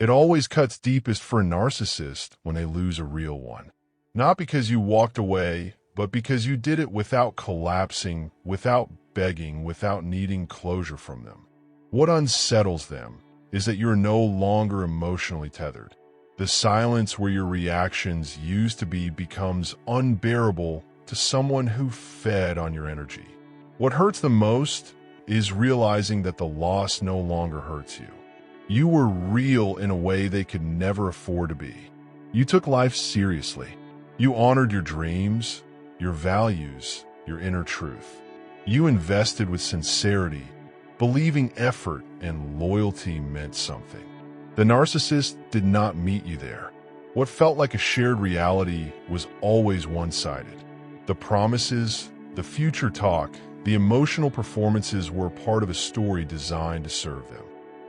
It always cuts deepest for a narcissist when they lose a real one. Not because you walked away, but because you did it without collapsing, without begging, without needing closure from them. What unsettles them is that you're no longer emotionally tethered. The silence where your reactions used to be becomes unbearable to someone who fed on your energy. What hurts the most is realizing that the loss no longer hurts you. You were real in a way they could never afford to be. You took life seriously. You honored your dreams, your values, your inner truth. You invested with sincerity, believing effort and loyalty meant something. The narcissist did not meet you there. What felt like a shared reality was always one-sided. The promises, the future talk, the emotional performances were part of a story designed to serve them.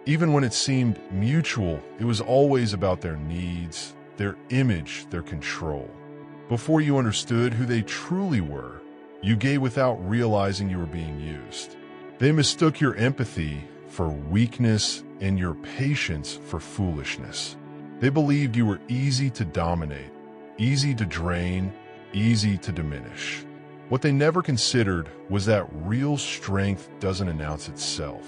Even when it seemed mutual, it was always about their needs, their image, their control. Before you understood who they truly were, you gave without realizing you were being used. They mistook your empathy for weakness and your patience for foolishness. They believed you were easy to dominate, easy to drain, easy to diminish. What they never considered was that real strength doesn't announce itself.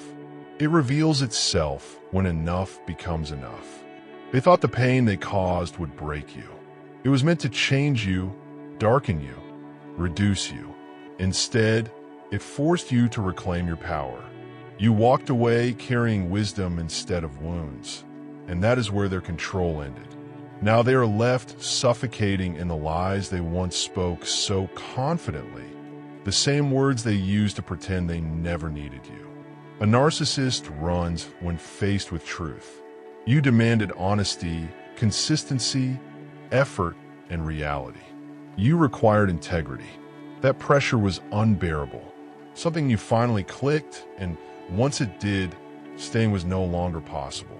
It reveals itself when enough becomes enough. They thought the pain they caused would break you. It was meant to change you, darken you, reduce you. Instead, it forced you to reclaim your power. You walked away carrying wisdom instead of wounds, and that is where their control ended. Now they are left suffocating in the lies they once spoke so confidently, the same words they used to pretend they never needed you. A narcissist runs when faced with truth. You demanded honesty, consistency, effort, and reality. You required integrity. That pressure was unbearable. Something you finally clicked, and once it did, staying was no longer possible.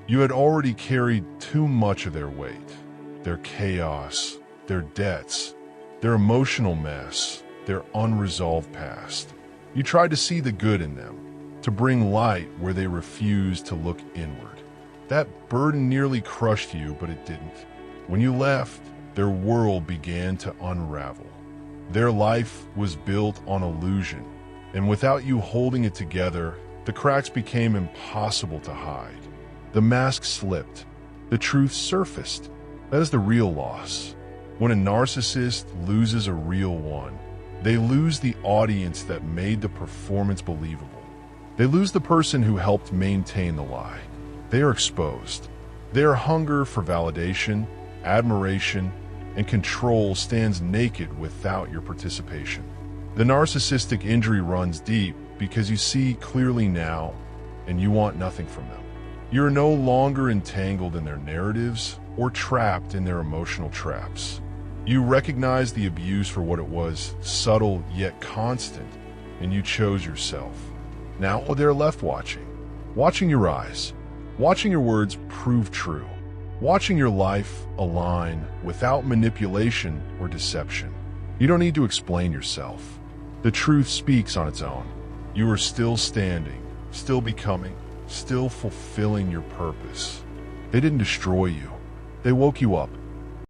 You had already carried too much of their weight, their chaos, their debts, their emotional mess, their unresolved past. You tried to see the good in them, to bring light where they refused to look inward. That burden nearly crushed you, but it didn't. When you left, their world began to unravel. Their life was built on illusion, and without you holding it together, the cracks became impossible to hide. The mask slipped. The truth surfaced. That is the real loss. When a narcissist loses a real one, they lose the audience that made the performance believable. They lose the person who helped maintain the lie. They are exposed. Their hunger for validation, admiration, and control stands naked without your participation. The narcissistic injury runs deep because you see clearly now, and you want nothing from them. You are no longer entangled in their narratives or trapped in their emotional traps. You recognize the abuse for what it was, subtle yet constant, and you chose yourself. Now they're left watching your eyes, watching your words prove true, watching your life align without manipulation or deception. You don't need to explain yourself. The truth speaks on its own. You are still standing, still becoming, still fulfilling your purpose. They didn't destroy you. They woke you up.